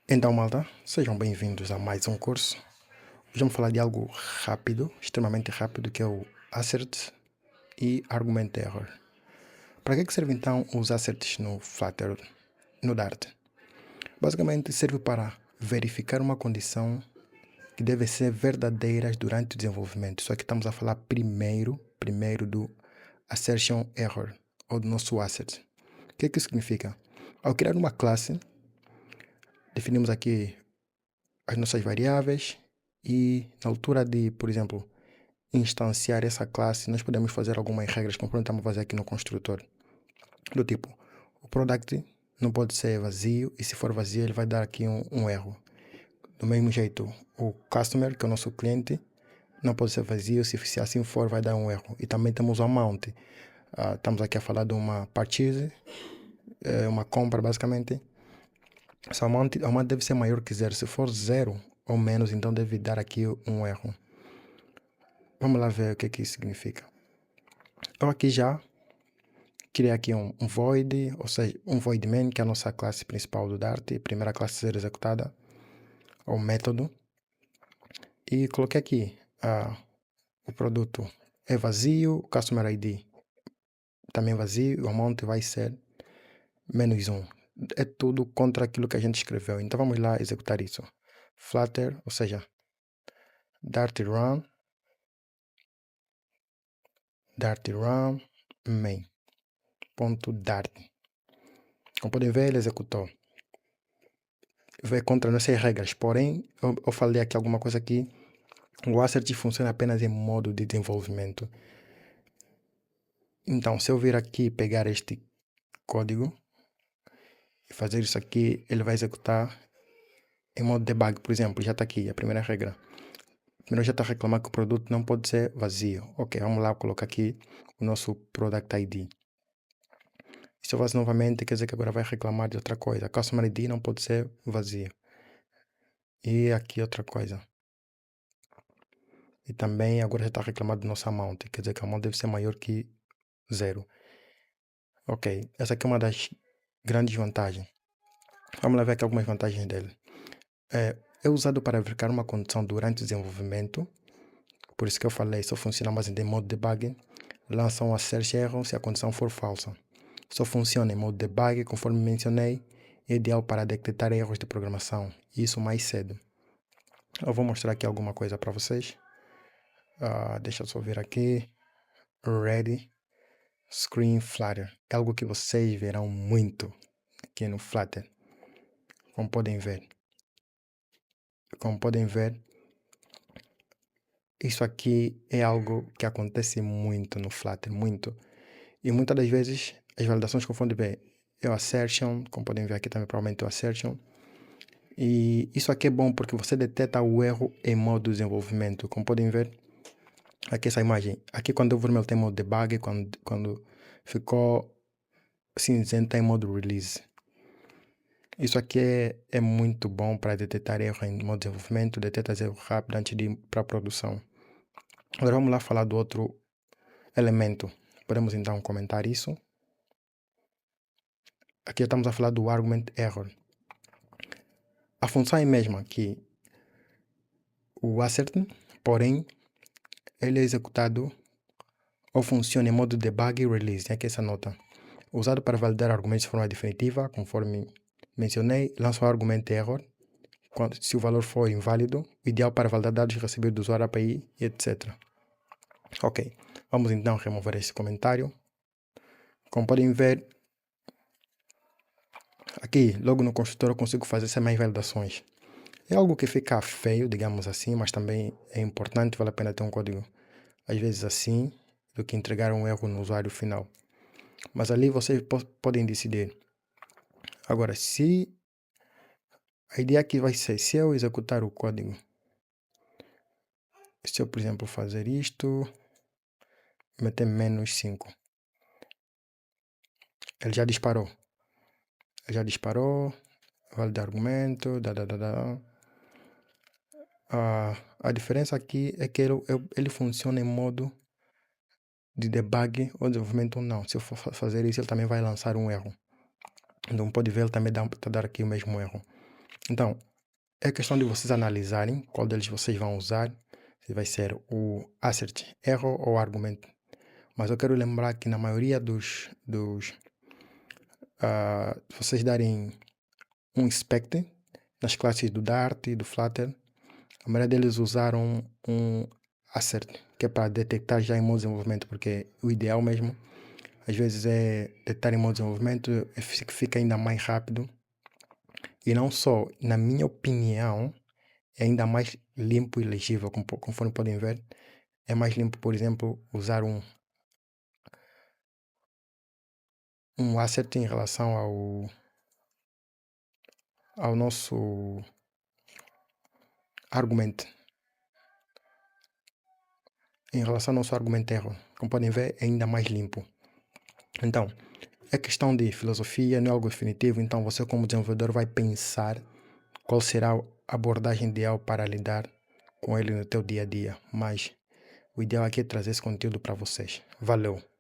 Então, malta, sejam bem-vindos a mais um curso. Hoje vamos falar de algo rápido, extremamente rápido, que é o Assert e Argument Error. Para que servem então os Asserts no Flutter, no Dart? Basicamente serve para verificar uma condição que deve ser verdadeira durante o desenvolvimento. Só que estamos a falar primeiro do Assertion Error, ou do nosso Assert. O que isso significa? Ao criar uma classe, definimos aqui as nossas variáveis e na altura de, por exemplo, instanciar essa classe, nós podemos fazer algumas regras, como estamos a fazer aqui no construtor. Do tipo, o product não pode ser vazio e se for vazio ele vai dar aqui um erro. Do mesmo jeito, o customer, que é o nosso cliente, não pode ser vazio, se assim for vai dar um erro. E também temos o amount. Estamos aqui a falar de uma purchase, uma compra basicamente. O amount deve ser maior que zero. Se for zero ou menos, então deve dar aqui um erro. Vamos lá ver o que isso significa. Eu aqui já criei aqui um void, ou seja, um void main, que é a nossa classe principal do Dart, a primeira classe a ser executada, ou método. E coloquei aqui o produto é vazio, o customer ID também vazio, o amount vai ser -1. É tudo contra aquilo que a gente escreveu. Então vamos lá executar isso. Flutter, ou seja, Dart run main.dart. Como podem ver, ele executou. Vai contra nossas regras. Porém, eu falei aqui alguma coisa aqui. O Assert funciona apenas em modo de desenvolvimento. Então, se eu vir aqui pegar este código e fazer isso aqui, ele vai executar em modo debug, por exemplo. Já está aqui a primeira regra. Primeiro já está reclamando que o produto não pode ser vazio. Ok, vamos lá colocar aqui o nosso Product ID. Se eu faço novamente, quer dizer que agora vai reclamar de outra coisa. Customer ID não pode ser vazio. E aqui outra coisa. E também agora já está reclamando do nosso amount. Quer dizer que o amount deve ser maior que 0. Ok, essa aqui é uma das grandes vantagens. Vamos lá ver aqui algumas vantagens dele. É usado para verificar uma condição durante o desenvolvimento. Por isso que eu falei, só funciona mais em modo debug. Lança um assert erro se a condição for falsa. Só funciona em modo debug, conforme mencionei. É ideal para detectar erros de programação. Isso mais cedo. Eu vou mostrar aqui alguma coisa para vocês. Deixa eu só ver aqui. Ready. Screen Flutter. É algo que vocês verão muito aqui no Flutter. Como podem ver. Isso aqui é algo que acontece muito no Flutter, muito. E muitas das vezes as validações confundem bem. É o assertion, como podem ver aqui também provavelmente é o assertion. E isso aqui é bom porque você detecta o erro em modo desenvolvimento. Como podem ver, aqui essa imagem. Aqui quando o vermelho tem modo debug, quando ficou cinzento em modo release. Isso aqui é muito bom para detectar erro em modo desenvolvimento, detecta erro rápido antes de ir para a produção. Agora vamos lá falar do outro elemento. Podemos então comentar isso. Aqui estamos a falar do argument error. A função é a mesma que o assert, porém ele é executado ou funciona em modo debug e release. Tem aqui essa nota. Usado para validar argumentos de forma definitiva, conforme mencionei, lança o argument error se o valor for inválido, ideal para validar dados recebidos do usuário API, etc. Ok, vamos então remover esse comentário. Como podem ver, aqui logo no construtor eu consigo fazer essas mais validações. É algo que fica feio, digamos assim, mas também é importante, vale a pena ter um código às vezes assim, do que entregar um erro no usuário final. Mas ali vocês podem decidir. Agora, se a ideia aqui vai ser, se eu executar o código, se eu, por exemplo, fazer isto, meter -5, ele já disparou. Vale de argumento, a diferença aqui é que ele funciona em modo de debug ou desenvolvimento não. Se eu for fazer isso, ele também vai lançar um erro. Então pode ver, ele também está a dar aqui o mesmo erro. Então, é questão de vocês analisarem qual deles vocês vão usar, se vai ser o assert, erro ou argumento. Mas eu quero lembrar que na maioria vocês darem um inspect nas classes do Dart e do Flutter, a maioria deles usaram um assert, que é para detectar já em modo de desenvolvimento, porque o ideal mesmo, às vezes, é detectar em modo de desenvolvimento, que fica ainda mais rápido. E não só, na minha opinião, é ainda mais limpo e legível, conforme podem ver. É mais limpo, por exemplo, usar um assert em relação ao nosso argumento. Em relação ao nosso argumento erro, como podem ver, é ainda mais limpo. Então, é questão de filosofia, não é algo definitivo. Então, você como desenvolvedor vai pensar qual será a abordagem ideal para lidar com ele no teu dia a dia. Mas o ideal aqui é trazer esse conteúdo para vocês. Valeu!